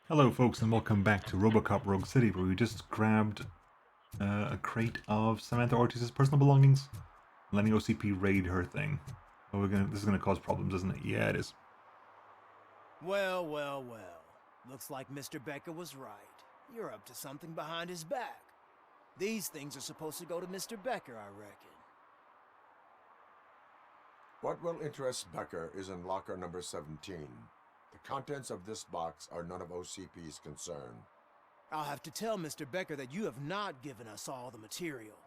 Hello folks and welcome back to Robocop Rogue City, where we just grabbed a crate of Samantha Ortiz's personal belongings, letting OCP raid her thing. Oh, this is gonna cause problems, isn't it? Yeah, it is. Well, well, well. Looks like Mr. Becker was right. You're up to something behind his back. These things are supposed to go to Mr. Becker, I reckon. What will interest Becker is in locker number 17. The contents of this box are none of OCP's concern. I'll have to tell Mr. Becker that you have not given us all the material.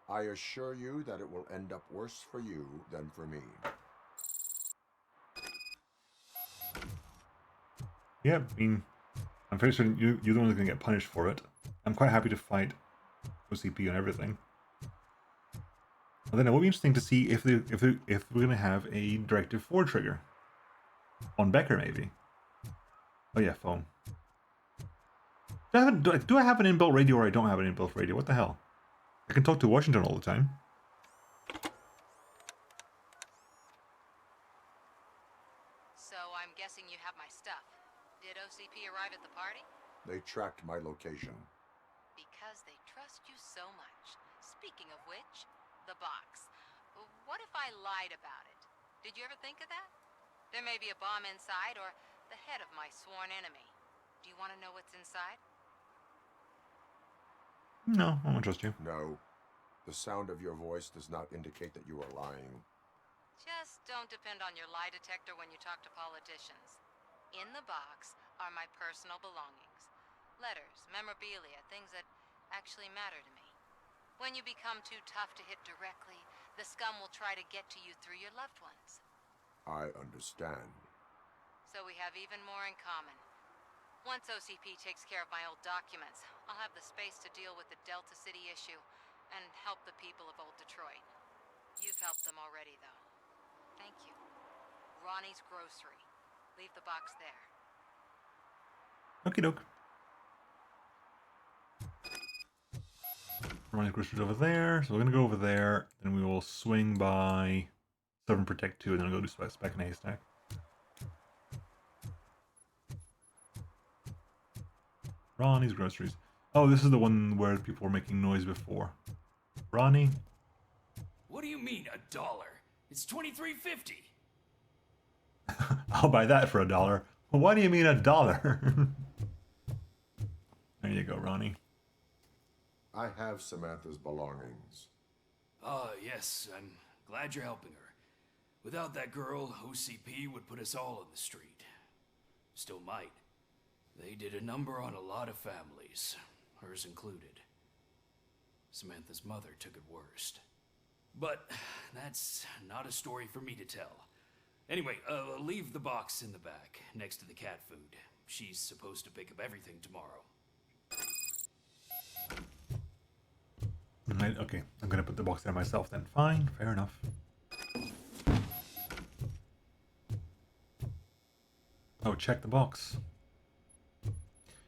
I assure you that it will end up worse for you than for me. Yeah, I mean, I'm fairly certain you're the one who's gonna get punished for it. I'm quite happy to fight OCP on everything. Well, then it will be interesting to see if we're gonna have a Directive 4 trigger on Becker, maybe. Oh yeah, phone. Do I have an inbuilt radio or I don't have an inbuilt radio? What the hell? I can talk to Washington all the time. So I'm guessing you have my stuff. Did OCP arrive at the party? They tracked my location. Because they trust you so much. Speaking of which, the box. What if I lied about it? Did you ever think of that? There may be a bomb inside or the head of my sworn enemy. Do you want to know what's inside? No, I won't trust you. No. The sound of your voice does not indicate that you are lying. Just don't depend on your lie detector when you talk to politicians. In the box are my personal belongings. Letters, memorabilia, things that actually matter to me. When you become too tough to hit directly, the scum will try to get to you through your loved ones. I understand. So we have even more in common. Once OCP takes care of my old documents, I'll have the space to deal with the Delta City issue and help the people of Old Detroit. You've helped them already, though. Thank you. Ronnie's Grocery. Leave the box there. Okie doke. Ronnie's groceries over there, so we're gonna go over there, then we will swing by Serve and Protect 2, and then I'll go do Spec and Haystack. Ronnie's groceries. Oh, this is the one where people were making noise before. Ronnie? What do you mean, $1? It's $23.50. I'll buy that for $1. Well, why do you mean $1? There you go, Ronnie. I have Samantha's belongings. Ah, yes, I'm glad you're helping her. Without that girl, OCP would put us all in the street. Still might. They did a number on a lot of families, hers included. Samantha's mother took it worst. But that's not a story for me to tell. Anyway, leave the box in the back, next to the cat food. She's supposed to pick up everything tomorrow. Okay, I'm gonna put the box there myself then. Fine, fair enough. Oh, check the box.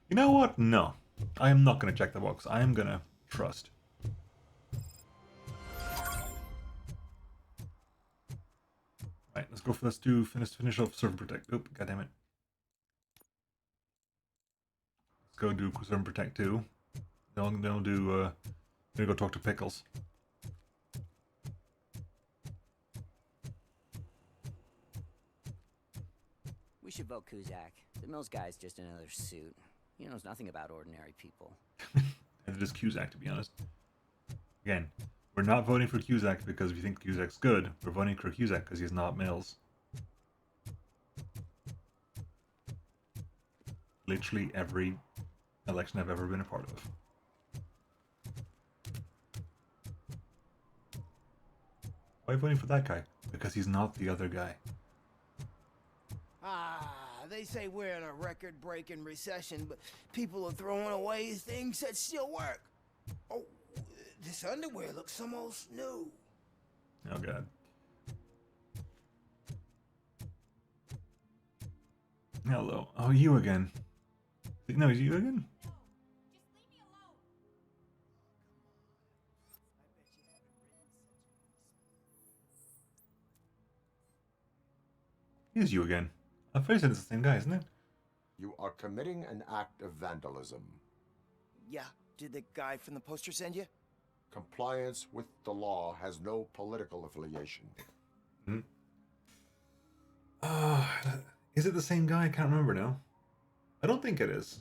You know what? No. I am not gonna check the box. I am gonna trust. Right, let's go for finish off Serve and Protect. Oop, goddammit. Let's go do Serve and Protect 2. Then I'll do gonna go talk to Pickles. We should vote Kuzak. The Mills guy's just another suit. He knows nothing about ordinary people. And it is Cusack, to be honest. Again, we're not voting for Cusack because we think Cusack's good. We're voting for Cusack because he's not Mills. Literally every election I've ever been a part of. Why are you voting for that guy? Because he's not the other guy. They say we're in a record-breaking recession, but people are throwing away things that still work. Oh, this underwear looks almost new. Oh god. Hello. Oh, you again. No, is you again? It is you again. I'm pretty sure it's the same guy, isn't it? You are committing an act of vandalism. Yeah, did the guy from the poster send you? Compliance with the law has no political affiliation. Hmm. Is it the same guy? I can't remember now. I don't think it is.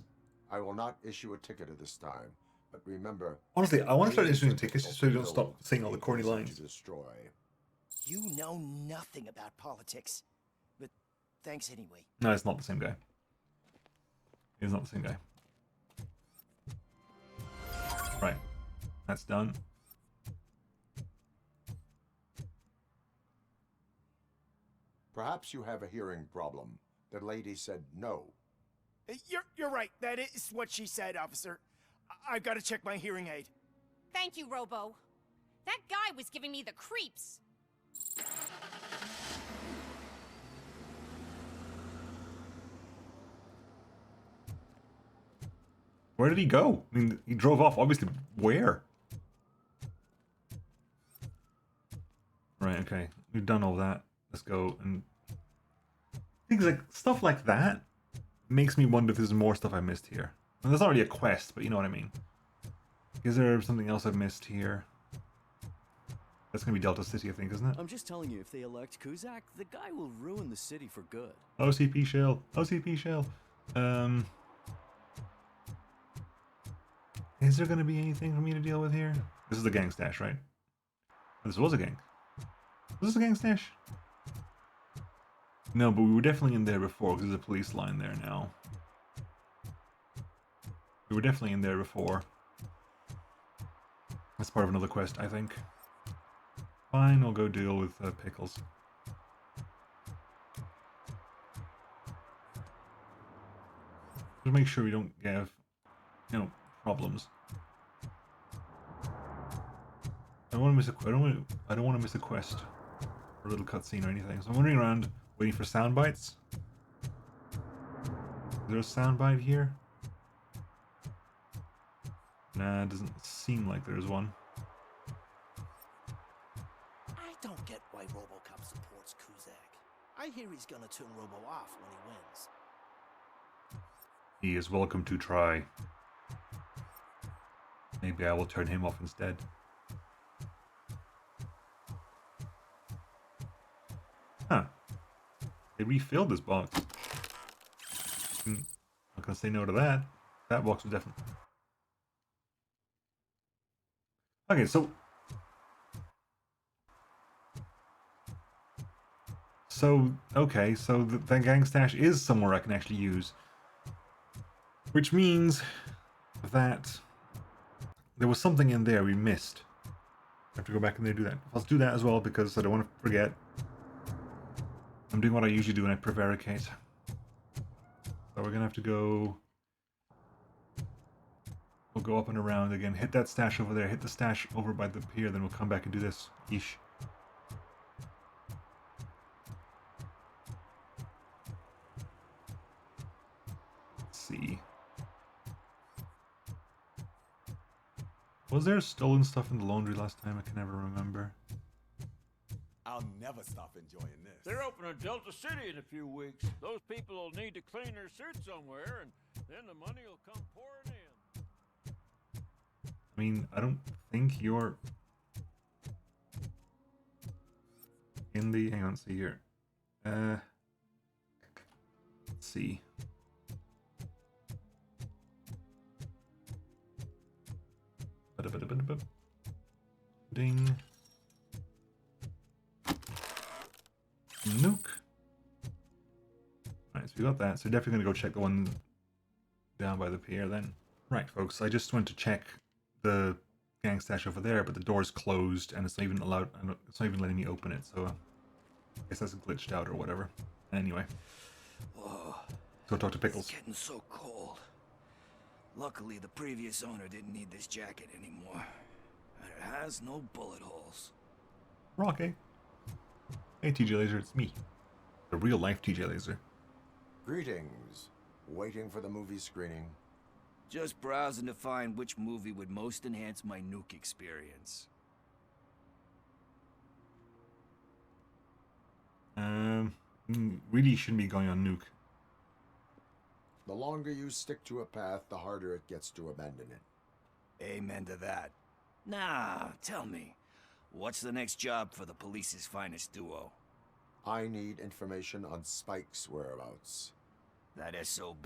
I will not issue a ticket at this time, but remember... Honestly, I want to start aliens issuing are tickets just difficult so you to don't stop build saying all the and corny easy to lines. destroy. You know nothing about politics. But thanks anyway. No, it's not the same guy. It's not the same guy. Right. That's done. Perhaps you have a hearing problem. The lady said no. You're right. That is what she said, officer. I've got to check my hearing aid. Thank you, Robo. That guy was giving me the creeps. Where did he go? I mean, he drove off. Obviously, where? Right, okay. We've done all that. Let's go and... Things like... Stuff like that makes me wonder if there's more stuff I missed here. And there's not really a quest, but you know what I mean. Is there something else I've missed here? That's gonna be Delta City, I think, isn't it? I'm just telling you, if they elect Kuzak, the guy will ruin the city for good. OCP shell. OCP shell. Is there gonna be anything for me to deal with here? This is the gang stash, right? This was a gang. Was this a gang stash? No, but we were definitely in there before, because there's a police line there now. We were definitely in there before. That's part of another quest, I think. Fine, I'll go deal with Pickles. Just make sure we don't have, you know, problems. I don't want to miss a. I don't want to miss a quest or a little cutscene or anything. So I'm wandering around waiting for sound bites. Is there a sound bite here? Nah, it doesn't seem like there's one. I don't get why Robocop supports Kuzak. I hear he's gonna turn Robo off when he wins. He is welcome to try. Maybe I will turn him off instead. Huh. They refilled this box. Not gonna say no to that. That box was definitely... Okay, so... okay, so that gang stash is somewhere I can actually use. Which means that there was something in there we missed. I have to go back in there and do that. Let's do that as well because I don't want to forget. I'm doing what I usually do when I prevaricate. So we're gonna have to go... We'll go up and around again. Hit that stash over there. Hit the stash over by the pier. Then we'll come back and do this. Yeesh. Let's see. Was there stolen stuff in the laundry last time? I can never remember. I'll never stop enjoying this. They're opening Delta City in a few weeks. Those people will need to clean their suits somewhere, and then the money will come pouring in. I mean, I don't think you're in the... Hang on, see here. Let's see. Ding. Nuke. Alright, so we got that. So definitely going to go check the one down by the pier then. Right, folks, I just went to check the gang stash over there, but the door's closed and it's not even allowed. It's not even letting me open it. So I guess that's glitched out or whatever. Anyway, Whoa, go talk to Pickles. it's getting so cold. Luckily, the previous owner didn't need this jacket anymore. And it has no bullet holes. Rocky. Hey, TJ Laser, it's me. The real life TJ Laser. Greetings. Waiting for the movie screening. Just browsing to find which movie would most enhance my nuke experience. Really shouldn't be going on Nuke. The longer you stick to a path, the harder it gets to abandon it. Amen to that. Now, tell me, what's the next job for the police's finest duo? I need information on Spike's whereabouts. That SOB.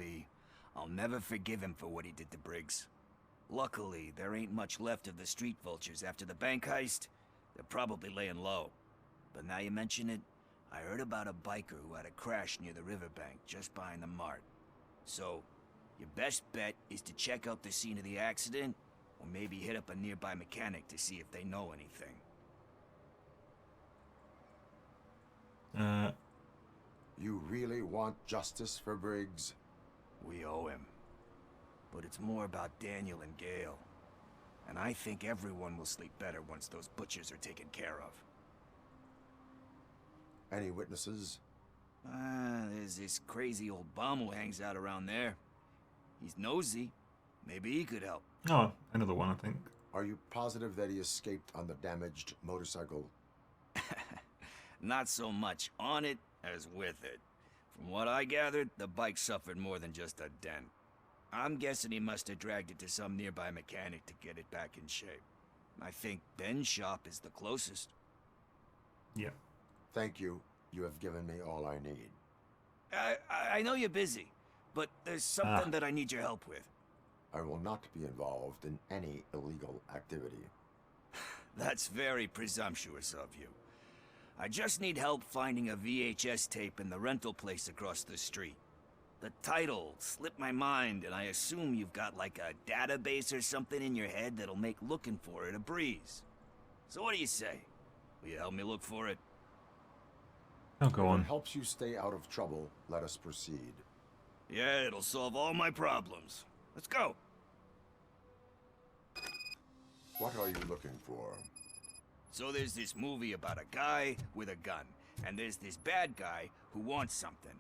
I'll never forgive him for what he did to Briggs. Luckily, there ain't much left of the street vultures after the bank heist. They're probably laying low. But now you mention it, I heard about a biker who had a crash near the riverbank just behind the mart. So, your best bet is to check out the scene of the accident, or maybe hit up a nearby mechanic to see if they know anything. You really want justice for Briggs? We owe him. But it's more about Daniel and Gale. And I think everyone will sleep better once those butchers are taken care of. Any witnesses? There's this crazy old bum who hangs out around there. He's nosy. Maybe he could help. Oh, another one, I think. Are you positive that he escaped on the damaged motorcycle? Not so much on it as with it. From what I gathered, the bike suffered more than just a dent. I'm guessing he must have dragged it to some nearby mechanic to get it back in shape. I think Ben's shop is the closest. Yeah. Thank you. You have given me all I need. I know you're busy, but there's something that I need your help with. I will not be involved in any illegal activity. That's very presumptuous of you. I just need help finding a VHS tape in the rental place across the street. The title slipped my mind, and I assume you've got like a database or something in your head that'll make looking for it a breeze. So what do you say? Will you help me look for it? Oh, go If on. it helps you stay out of trouble, let us proceed. Yeah, it'll solve all my problems. Let's go. What are you looking for? So there's this movie about a guy with a gun, and there's this bad guy who wants something.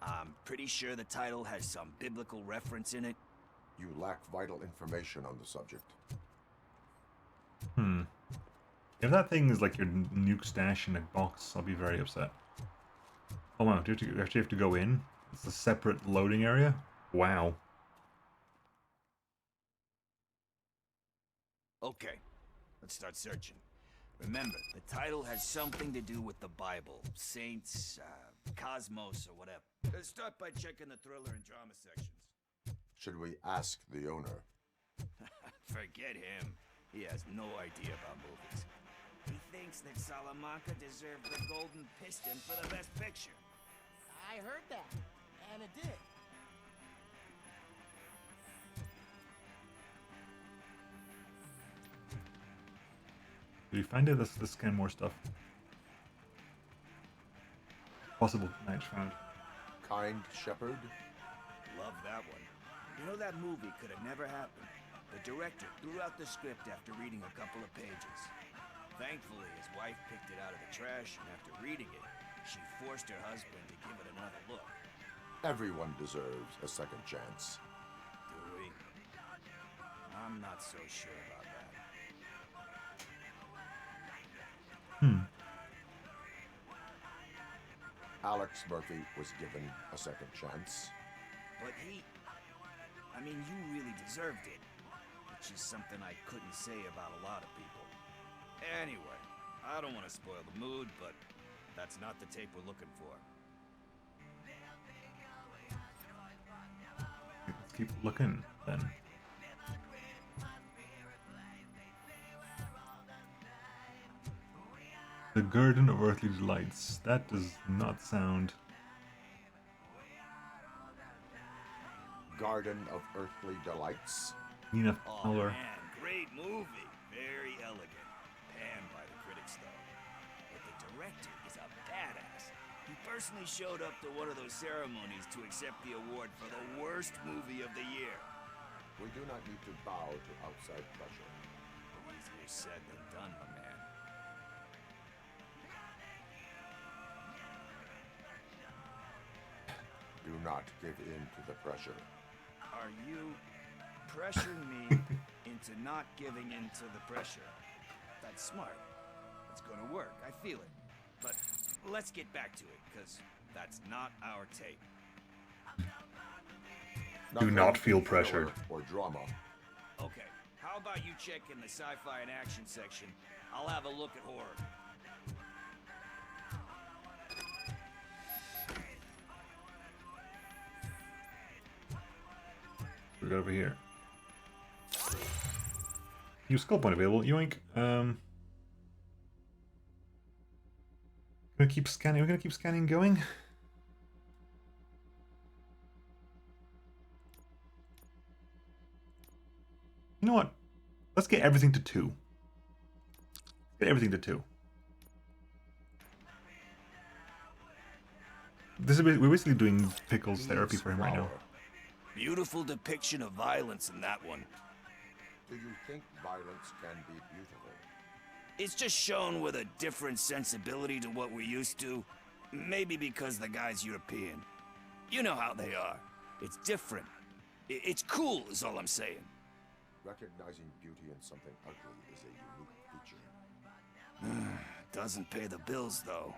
I'm pretty sure the title has some biblical reference in it. You lack vital information on the subject. If that thing is like your nuke stash in a box, I'll be very upset. Oh wow, do you actually have to go in? It's a separate loading area? Wow. Okay, let's start searching. Remember, the title has something to do with the Bible, saints, cosmos, or whatever. Let's start by checking the thriller and drama sections. Should we ask the owner? Forget him. He has no idea about movies. He thinks that Salamanca deserved the Golden Piston for the Best Picture. I heard that, and it did. Did you find it? Let's scan more stuff. Possible match found. Kind Shepherd? Love that one. You know, that movie could have never happened. The director threw out the script after reading a couple of pages. Thankfully, his wife picked it out of the trash, and after reading it, she forced her husband to give it another look. Everyone deserves a second chance. Do we? I'm not so sure about that. Alex Murphy was given a second chance. But I mean, you really deserved it. Which is something I couldn't say about a lot of people. Anyway, I don't want to spoil the mood, but that's not the tape we're looking for. Let's keep looking then. The Garden of Earthly Delights. That does not sound... Garden of Earthly Delights. Nina Oh Fowler. man, great movie. Very elegant. Panned by the critics, though. But the director is a badass. He personally showed up to one of those ceremonies to accept the award for the worst movie of the year. We do not need to bow to outside pressure. Easier said than done, my man. Do not give in to the pressure. Are you pressuring me into not giving in to the pressure? That's smart. It's gonna work. I feel it. But let's get back to it, because that's not our tape. Do not feel pressured. Or drama. Okay, how about you check in the sci-fi and action section? I'll have a look at horror. We got over here. New skill point available. Yoink. Gonna keep scanning. We're gonna keep scanning going. You know what? Let's get everything to 2. Get everything to 2. This is we're basically doing Pickles therapy for him right now. Beautiful depiction of violence in that one. Do you think violence can be beautiful? It's just shown with a different sensibility to what we're used to. Maybe because the guy's European. You know how they are. It's different. It's cool is all I'm saying. Recognizing beauty in something ugly is a unique feature. Doesn't pay the bills, though.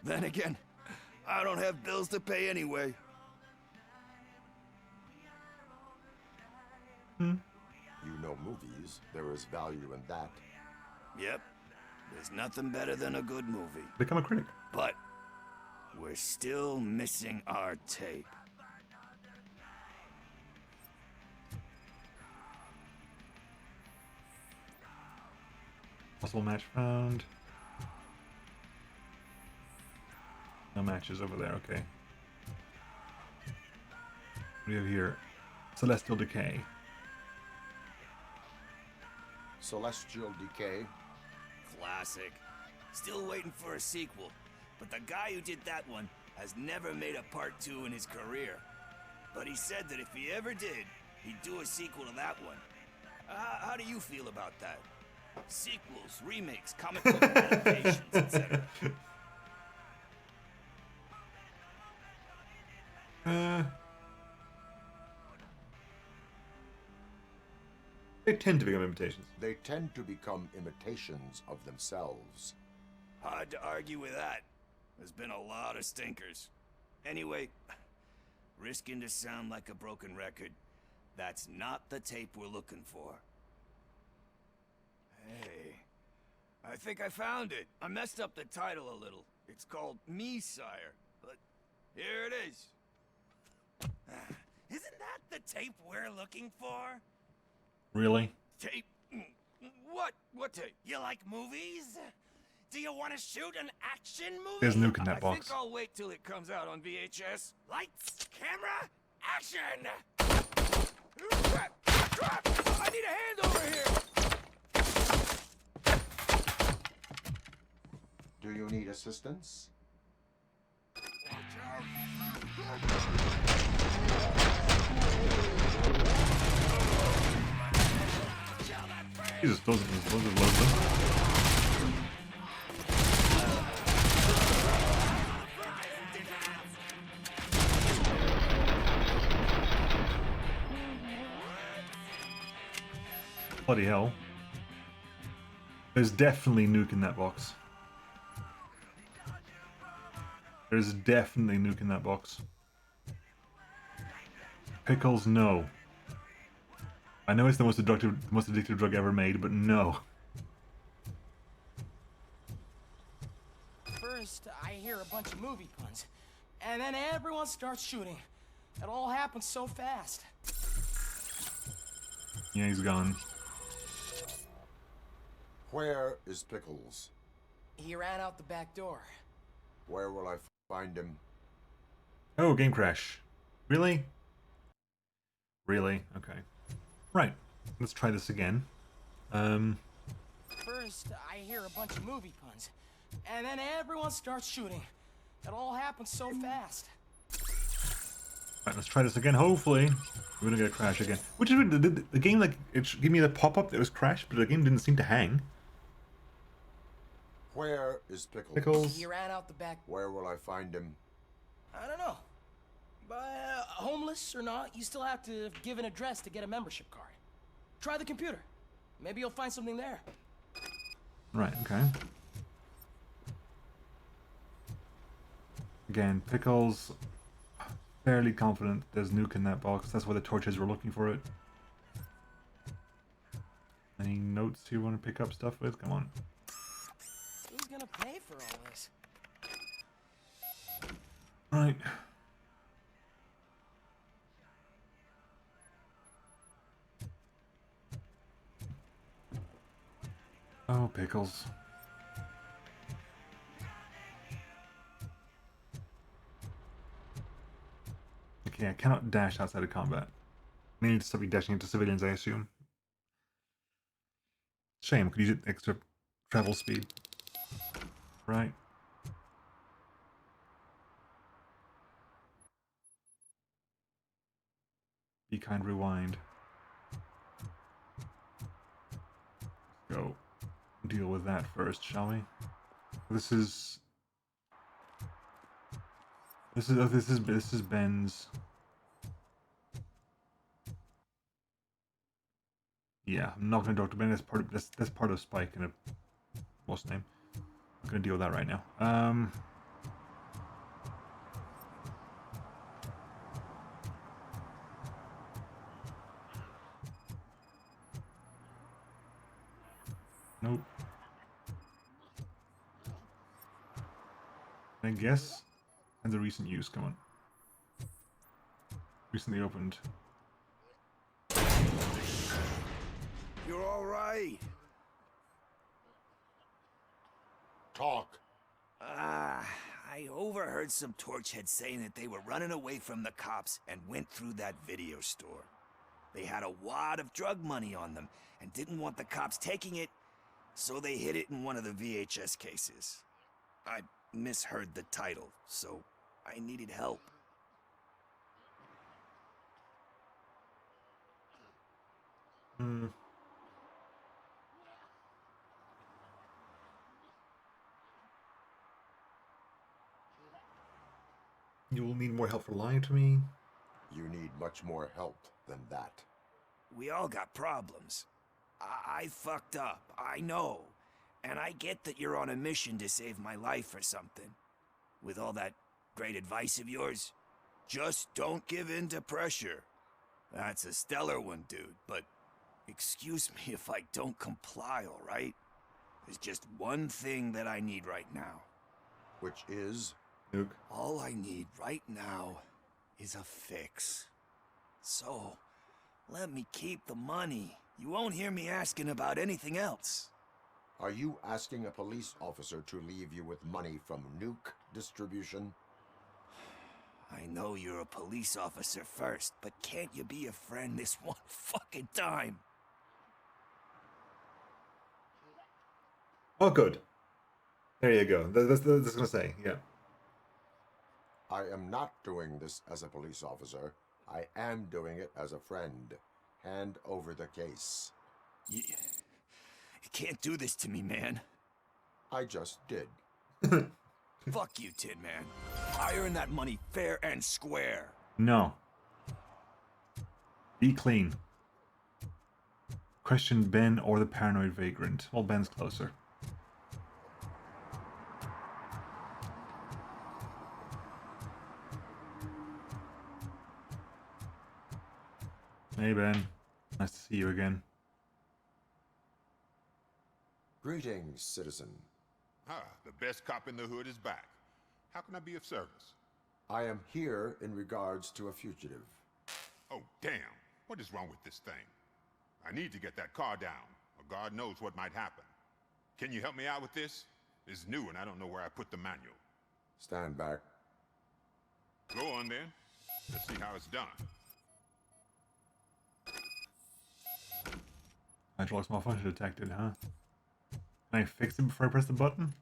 Then again, I don't have bills to pay anyway. You know movies. There is value in that. Yep. There's nothing better than a good movie. Become a critic. But we're still missing our tape. Possible match found. No matches over there, okay. What do you have here? Celestial Decay. Celestial Decay. Classic. Still waiting for a sequel. But the guy who did that one has never made a part 2 in his career. But he said that if he ever did, he'd do a sequel to that one. How do you feel about that? Sequels, remakes, comic book adaptations, etc. They tend to become imitations. They tend to become imitations of themselves. Hard to argue with that. There's been a lot of stinkers. Anyway, risking to sound like a broken record, that's not the tape we're looking for. Hey, I think I found it. I messed up the title a little. It's called Me, Sire, but here it is. Isn't that the tape we're looking for? Really? Tape? What tape? You like movies? Do you want to shoot an action movie? There's Nuke in that I box. think I'll wait till it comes out on VHS. Lights, camera, action! Crap! Crap! I need a hand over here! Do you need assistance? Jesus, those are lovely. Bloody hell. There's definitely Nuke in that box. There's definitely Nuke in that box. Pickles, no. I know it's the most addictive drug ever made, but no. First, I hear a bunch of movie puns, and then everyone starts shooting. It all happens so fast. Yeah, he's gone. Where is Pickles? He ran out the back door. Where will I find him? Oh, game crash. Really? Really? Okay. Right. Let's try this again. First, I hear a bunch of movie puns, and then everyone starts shooting. It all happens so fast. Right, let's try this again. Hopefully, we're gonna get a crash again. Which is weird. The game, like, it gave me the pop-up that was crashed, but the game didn't seem to hang. Where is Pickles? Pickles. He ran out the back. Where will I find him? I don't know. But homeless or not, you still have to give an address to get a membership card. Try the computer. Maybe you'll find something there. Right, okay. Again, Pickles. fairly confident there's nuke in that box. That's why the torches were looking for it. Any notes you want to pick up stuff with? Come on. Who's gonna pay for all this? Right. Oh, pickles. Okay, I cannot dash outside of combat. I need to be dashing into civilians, I assume. Shame, could use extra travel speed. Right. Be kind, rewind. Go deal with that first, shall we? This is Ben's. Yeah, I'm not gonna talk to Ben. That's part of Spike and what's name. I'm gonna deal with that right now. Nope. I guess. And the recent use, come on. Recently opened. You're all right. Talk. I overheard some torchheads saying that they were running away from the cops and went through that video store. They had a wad of drug money on them and didn't want the cops taking it, so they hid it in one of the VHS cases. I misheard the title, so I needed help. You will need more help for lying to me. You need much more help than that. We all got problems. I fucked up, I know. And I get that you're on a mission to save my life or something. With all that great advice of yours, just don't give in to pressure. That's a stellar one, dude, but excuse me if I don't comply, all right? There's just one thing that I need right now. Which is? Nuke. All I need right now is a fix. So, let me keep the money. You won't hear me asking about anything else. Are you asking a police officer to leave you with money from nuke distribution? I know you're a police officer first, but can't you be a friend this one fucking time? Oh, good. There you go. That's gonna say, yeah. I am not doing this as a police officer. I am doing it as a friend. Hand over the case. You can't do this to me, man. I just did. Fuck you, Tin Man. I earned that money fair and square. No. Be clean. Question Ben or the paranoid vagrant. Well, Ben's closer. Hey, Ben. Nice to see you again. Greetings, citizen. The best cop in the hood is back. How can I be of service? I am here in regards to a fugitive. Oh, damn. What is wrong with this thing? I need to get that car down, or God knows what might happen. Can you help me out with this? It's new and I don't know where I put the manual. Stand back. Go on then. Let's see how it's done. Hydraulics malfunction detected, huh? Can I fix it before I press the button?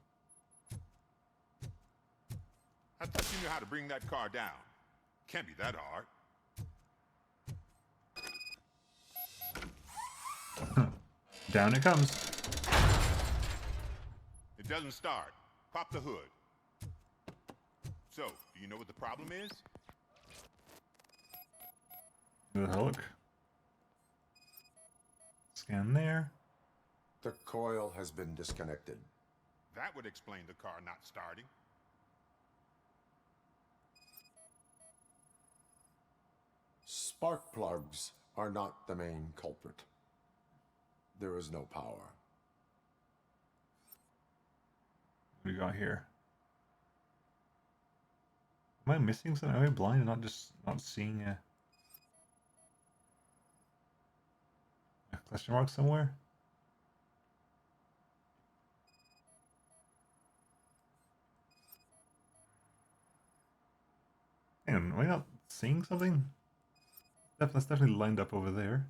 I thought you knew how to bring that car down. Can't be that hard. Down it comes. It doesn't start. Pop the hood. So, do you know what the problem is? The hook. Scan there. The coil has been disconnected. That would explain the car not starting. Spark plugs are not the main culprit. There is no power. What do we got here? Am I missing something? Am I blind and not seeing a question mark somewhere? Am I not seeing something? That's definitely lined up over there.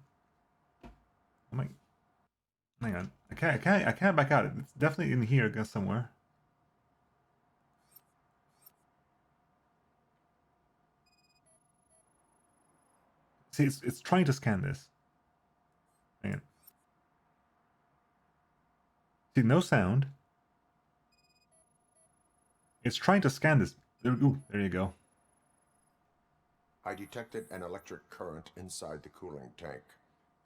Am I? Hang on. I can't back out. It's definitely in here against somewhere. See, it's trying to scan this. Hang on. See, no sound. It's trying to scan this. Ooh, there you go. I detected an electric current inside the cooling tank.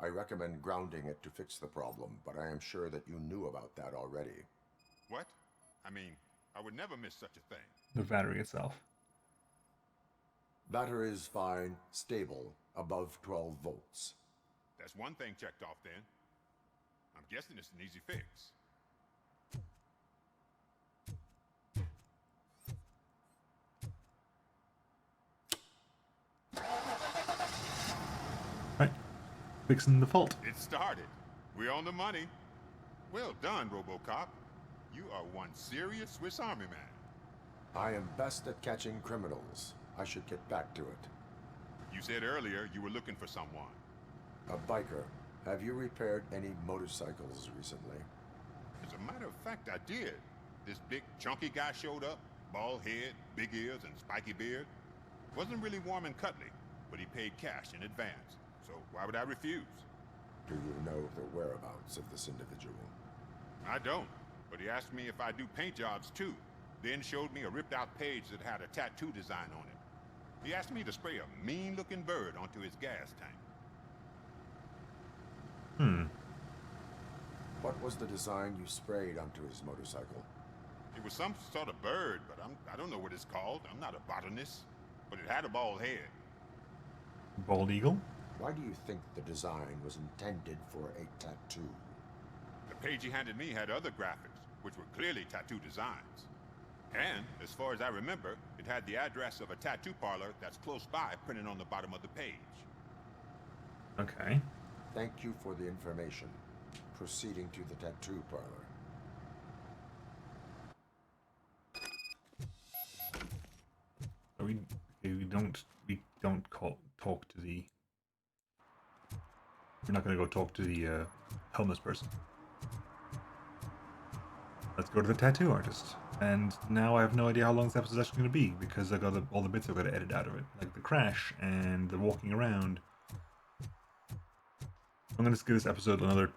I recommend grounding it to fix the problem, but I am sure that you knew about that already. What? I mean, I would never miss such a thing. The battery itself. Battery is fine, stable, above 12 volts. That's one thing checked off then. I'm guessing it's an easy fix. Right. Fixing the fault. It started. We're on the money. Well done, Robocop. You are one serious Swiss Army man. I am best at catching criminals. I should get back to it. You said earlier you were looking for someone. A biker. Have you repaired any motorcycles recently? As a matter of fact, I did. This big, chunky guy showed up. Bald head, big ears, and spiky beard. Wasn't really warm and cuddly, but he paid cash in advance. So why would I refuse? Do you know the whereabouts of this individual? I don't, but he asked me if I do paint jobs too. Then showed me a ripped-out page that had a tattoo design on it. He asked me to spray a mean-looking bird onto his gas tank. What was the design you sprayed onto his motorcycle? It was some sort of bird, but I don't know what it's called. I'm not a botanist. But it had a bald head. Bald eagle? Why do you think the design was intended for a tattoo? The page he handed me had other graphics, which were clearly tattoo designs. And, as far as I remember, it had the address of a tattoo parlor that's close by printed on the bottom of the page. Okay. Thank you for the information. Proceeding to the tattoo parlor. We don't talk to the. We're not going to go talk to the homeless person. Let's go to the tattoo artist. And now I have no idea how long this episode is actually going to be because I got all the bits I've got to edit out of it, like the crash and the walking around. I'm going to give this episode another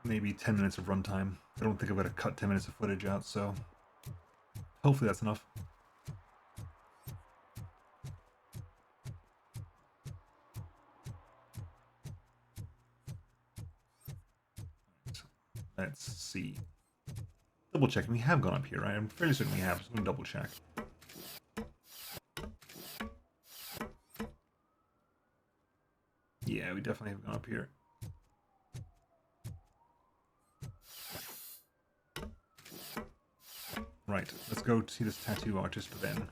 maybe 10 minutes of runtime. I don't think I've got to cut 10 minutes of footage out, so hopefully that's enough. Let's see. Double checking. We have gone up here, right? I'm fairly certain we have. So I'm going to double check. Yeah, we definitely have gone up here. Right, let's go see this tattoo artist then.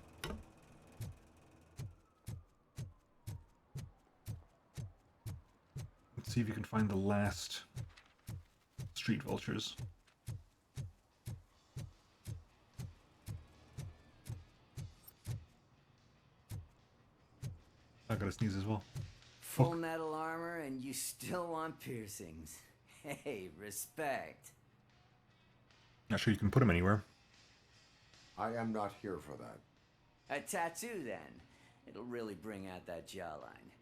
Let's see if you can find the last street vultures. I gotta sneeze as well. Full metal armor and you still want piercings. Hey, respect. Not sure you can put them anywhere. I am not here for that. A tattoo, then. It'll really bring out that jawline.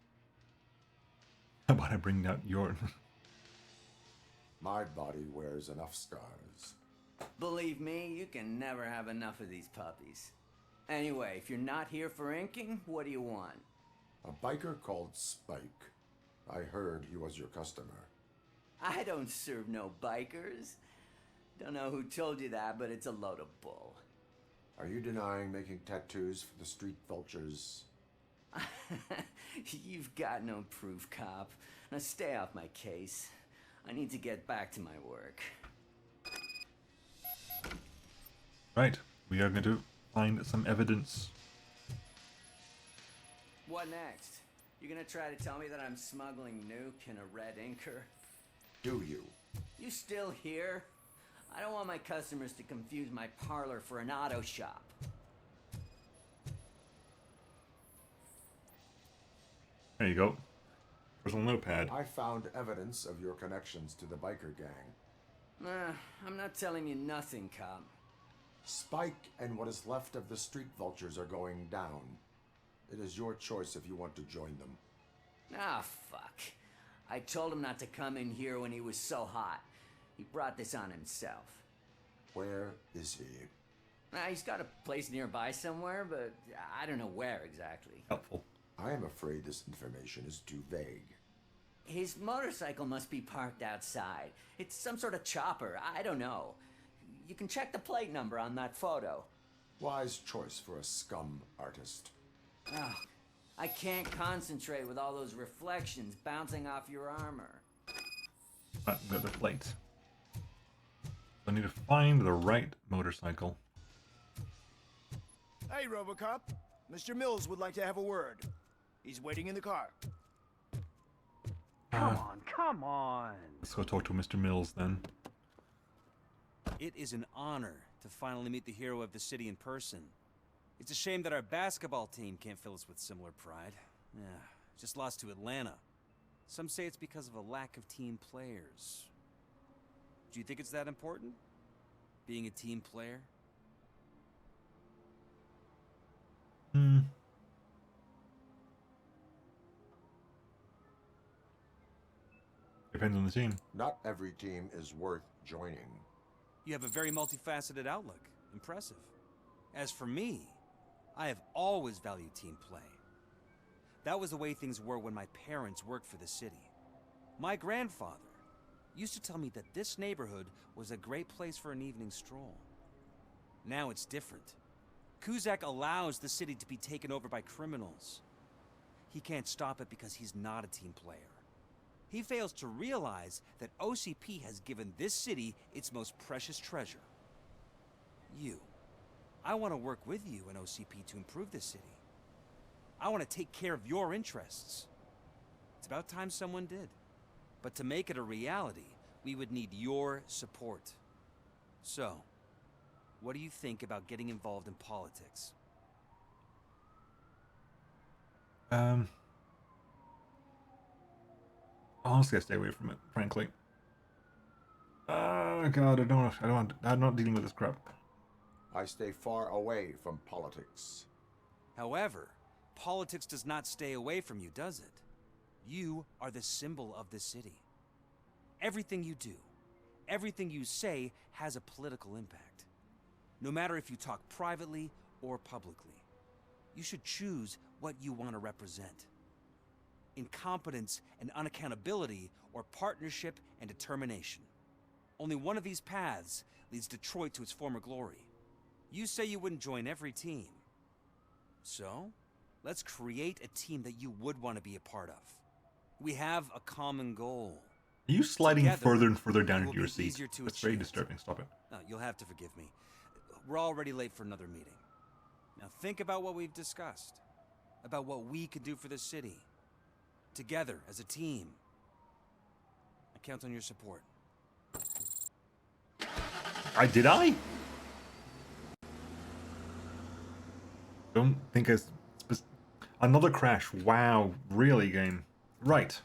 How about I bring out your... My body wears enough scars. Believe me, you can never have enough of these puppies. Anyway, if you're not here for inking, what do you want? A biker called Spike. I heard he was your customer. I don't serve no bikers. Don't know who told you that, but it's a load of bull. Are you denying making tattoos for the street vultures? You've got no proof, cop. Now stay off my case. I need to get back to my work. Right, we are going to find some evidence. What next? You gonna try to tell me that I'm smuggling nuke in a red inker? Do you? You still here? I don't want my customers to confuse my parlor for an auto shop. There you go. Personal notepad. I found evidence of your connections to the biker gang. I'm not telling you nothing, cop. Spike and what is left of the street vultures are going down. It is your choice if you want to join them. Ah, fuck. I told him not to come in here when he was so hot. He brought this on himself. Where is he? He's got a place nearby somewhere, but I don't know where exactly. Helpful. I am afraid this information is too vague. His motorcycle must be parked outside. It's some sort of chopper. I don't know. You can check the plate number on that photo. Wise choice for a scum artist. Oh, I can't concentrate with all those reflections bouncing off your armor. I've got the plate. I need to find the right motorcycle. Hey, Robocop. Mr. Mills would like to have a word. He's waiting in the car. Come on. Let's go talk to Mr. Mills then. It is an honor to finally meet the hero of the city in person. It's a shame that our basketball team can't fill us with similar pride. Yeah, just lost to Atlanta. Some say it's because of a lack of team players. Do you think it's that important? Being a team player? Depends on the team. Not every team is worth joining. You have a very multifaceted outlook. Impressive. As for me, I have always valued team play. That was the way things were when my parents worked for the city. My grandfather used to tell me that this neighborhood was a great place for an evening stroll. Now it's different. Kuzak allows the city to be taken over by criminals. He can't stop it because he's not a team player. He fails to realize that OCP has given this city its most precious treasure. You. I want to work with you and OCP to improve this city. I want to take care of your interests. It's about time someone did. But to make it a reality, we would need your support. So, what do you think about getting involved in politics? Honestly, I stay away from it, frankly. Oh god, I'm not dealing with this crap. I stay far away from politics. However, politics does not stay away from you, does it? You are the symbol of the city. Everything you do, everything you say has a political impact. No matter if you talk privately or publicly. You should choose what you want to represent. Incompetence and unaccountability, or partnership and determination. Only one of these paths leads Detroit to its former glory. You say you wouldn't join every team. So, let's create a team that you would want to be a part of. We have a common goal. Are you sliding Together, further and further down it into will your be seat? easier to That's very achieve. disturbing. Stop it. No, you'll have to forgive me. We're already late for another meeting. Now think about what we've discussed. About what we can do for the city. Together, as a team. I count on your support. Did I? Don't think it's... Another crash. Wow. Really, game. Right.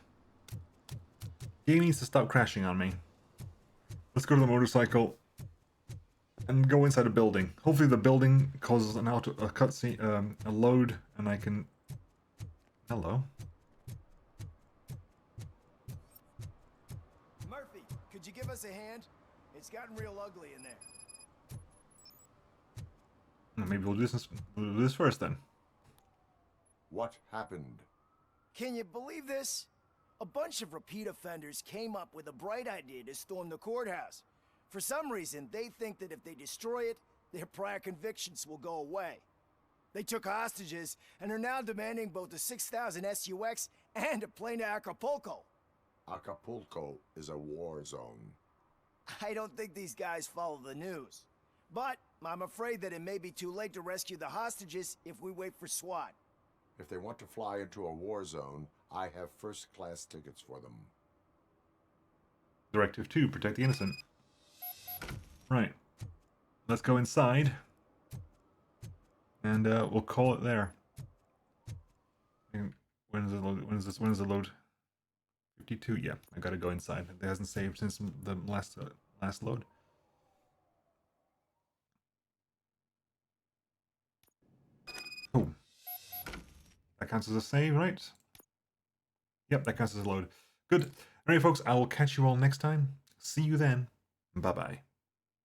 Game needs to stop crashing on me. Let's go to the motorcycle. And go inside a building. Hopefully the building causes a cutscene, a load, and I can... Hello. Murphy, could you give us a hand? It's gotten real ugly in there. Maybe we'll do this first then. What happened? Can you believe this? A bunch of repeat offenders came up with a bright idea to storm the courthouse. For some reason, they think that if they destroy it, their prior convictions will go away. They took hostages and are now demanding both a 6,000 SUX and a plane to Acapulco. Acapulco is a war zone. I don't think these guys follow the news. But I'm afraid that it may be too late to rescue the hostages if we wait for SWAT. If they want to fly into a war zone, I have first-class tickets for them. Directive 2, protect the innocent. Right. Let's go inside. And we'll call it there. And when is it load? When is the load? 52, yeah. I gotta go inside. It hasn't saved since the last load. Oh. That counts as a save, right? Yep, that counts as a load. Good. Alright, folks, I will catch you all next time. See you then. Bye-bye.